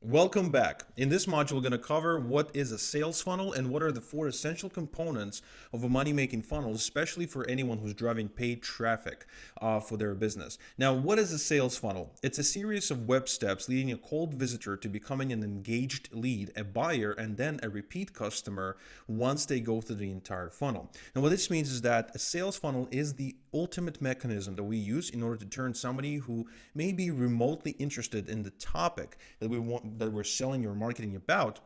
Welcome back. In this module, we're going to cover what is a sales funnel and what are the four essential components of a money-making funnel, especially for anyone who's driving paid traffic for their business. Now, what is a sales funnel? It's a series of web steps leading a cold visitor to becoming an engaged lead, a buyer, and then a repeat customer once they go through the entire funnel. And what this means is that a sales funnel is the ultimate mechanism that we use in order to turn somebody who may be remotely interested in the topic that we're selling or marketing about,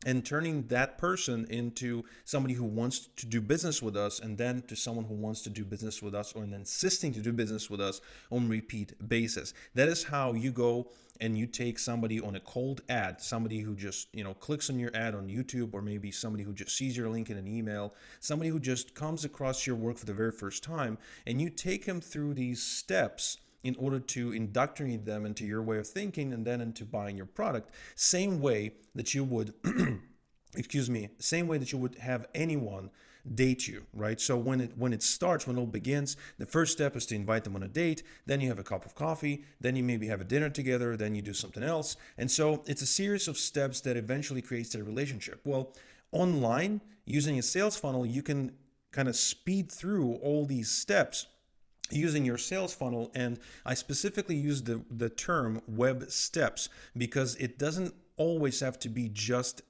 and turning that person into somebody who wants to do business with us, and then to someone who wants to do business with us or insisting to do business with us on repeat basis. That is how you go and you take somebody on a cold ad, somebody who just clicks on your ad on YouTube, or maybe somebody who just sees your link in an email, somebody who just comes across your work for the very first time, and you take him through these steps in order to indoctrinate them into your way of thinking and then into buying your product. Same way that you would, same way that you would have anyone date you, right? So when it starts, when it all begins, the first step is to invite them on a date. Then you have a cup of coffee. Then you maybe have a dinner together. Then you do something else. And so it's a series of steps that eventually creates a relationship. Well, online, using a sales funnel, you can kind of speed through all these steps using your sales funnel. And I specifically use the term web steps because it doesn't always have to be just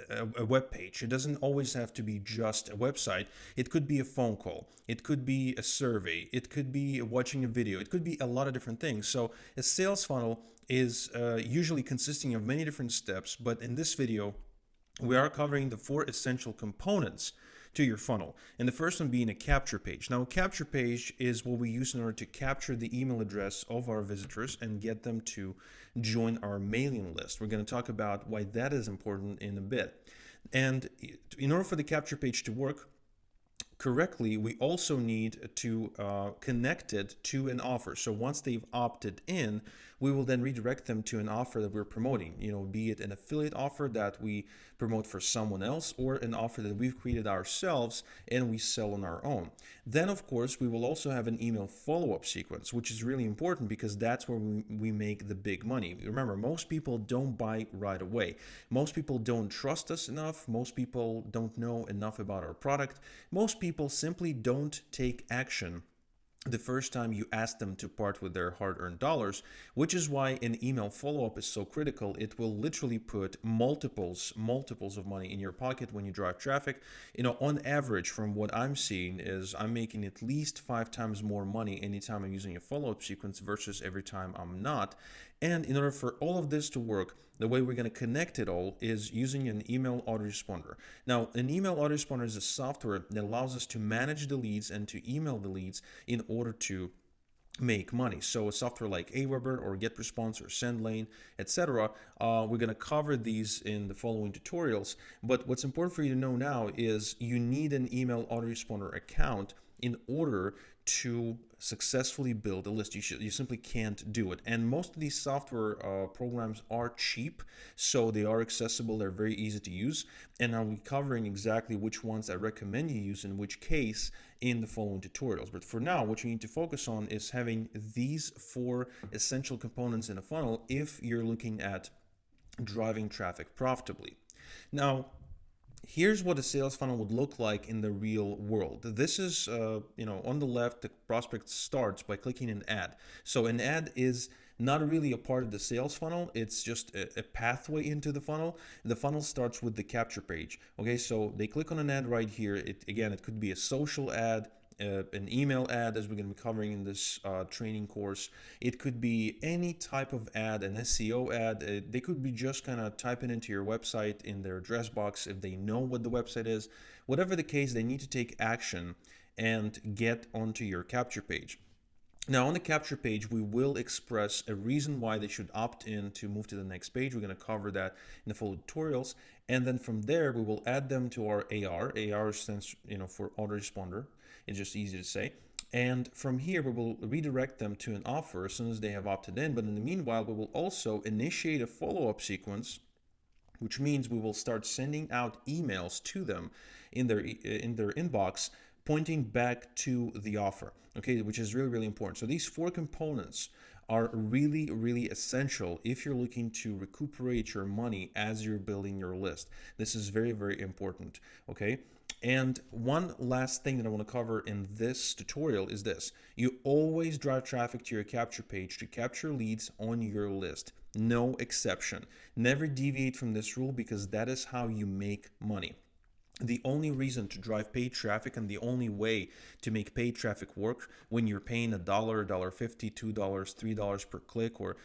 a web page. It doesn't always have to be just a website. It could be a phone call. It could be a survey. It could be watching a video. It could be a lot of different things. So a sales funnel is usually consisting of many different steps, but in this video, we are covering the four essential components to your funnel. And the first one being a capture page. Now, a capture page is what we use in order to capture the email address of our visitors and get them to join our mailing list. We're going to talk about why that is important in a bit. And in order for the capture page to work correctly, we also need to connect it to an offer. So once they've opted in, we will then redirect them to an offer that we're promoting, be it an affiliate offer that we promote for someone else, or an offer that we've created ourselves and we sell on our own. Then, of course, we will also have an email follow-up sequence, which is really important because that's where we make the big money. Remember, most people don't buy right away. Most people don't trust us enough. Most people don't know enough about our product. Most people simply don't take action the first time you ask them to part with their hard-earned dollars, which is why an email follow-up is so critical. It will literally put multiples of money in your pocket when you drive traffic. On average, from what I'm seeing, is I'm making at least 5 times more money anytime I'm using a follow-up sequence versus every time I'm not. And in order for all of this to work, the way we're going to connect it all is using an email autoresponder. Now, an email autoresponder is a software that allows us to manage the leads and to email the leads in order to make money. So a software like Aweber or GetResponse or SendLane, etc. We're going to cover these in the following tutorials. But what's important for you to know now is you need an email autoresponder account in order to successfully build a list. You simply can't do it. And most of these software programs are cheap, so they are accessible. They're very easy to use. And I'll be covering exactly which ones I recommend you use in which case in the following tutorials. But for now, what you need to focus on is having these 4 essential components in a funnel if you're looking at driving traffic profitably. Now, here's what a sales funnel would look like in the real world. This is, on the left, the prospect starts by clicking an ad. So an ad is not really a part of the sales funnel. It's just a pathway into the funnel. The funnel starts with the capture page. Okay, so they click on an ad right here. It could be a social ad, an email ad, as we're going to be covering in this training course. It could be any type of ad, an SEO ad. They could be just kind of typing into your website in their address box if they know what the website is. Whatever the case, they need to take action and get onto your capture page. Now, on the capture page, we will express a reason why they should opt in to move to the next page. We're going to cover that in the full tutorials. And then from there, we will add them to our AR. AR stands, for autoresponder. It's just easy to say. And from here, we will redirect them to an offer as soon as they have opted in. But in the meanwhile, we will also initiate a follow-up sequence, which means we will start sending out emails to them in their inbox, pointing back to the offer, okay, which is really, really important. So these 4 components are really, really essential if you're looking to recuperate your money as you're building your list. This is very, very important. Okay. And one last thing that I want to cover in this tutorial is this. You always drive traffic to your capture page to capture leads on your list. No exception. Never deviate from this rule, because that is how you make money. The only reason to drive paid traffic, and the only way to make paid traffic work when you're paying $1, $1.50, $2, $3 per click, or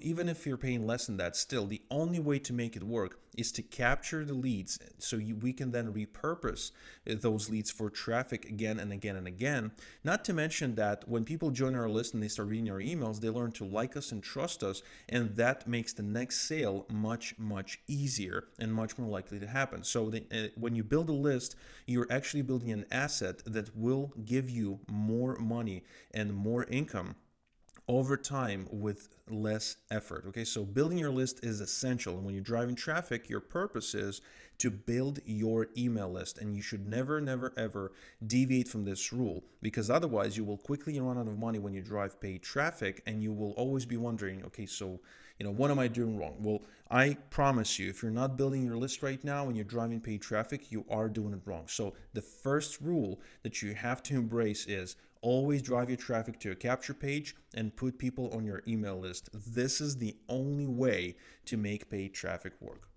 even if you're paying less than that, still the only way to make it work is to capture the leads, so we can then repurpose those leads for traffic again and again and again. Not to mention that when people join our list and they start reading our emails, they learn to like us and trust us, and that makes the next sale much, much easier and much more likely to happen. So when you build a list, you're actually building an asset that will give you more money and more income over time with less effort. Okay, so building your list is essential. And when you're driving traffic, your purpose is to build your email list. And you should never, never, ever deviate from this rule, because otherwise you will quickly run out of money when you drive paid traffic, and you will always be wondering, okay, so what am I doing wrong? Well, I promise you, if you're not building your list right now and you're driving paid traffic, you are doing it wrong. So the first rule that you have to embrace is always drive your traffic to a capture page and put people on your email list. This is the only way to make paid traffic work.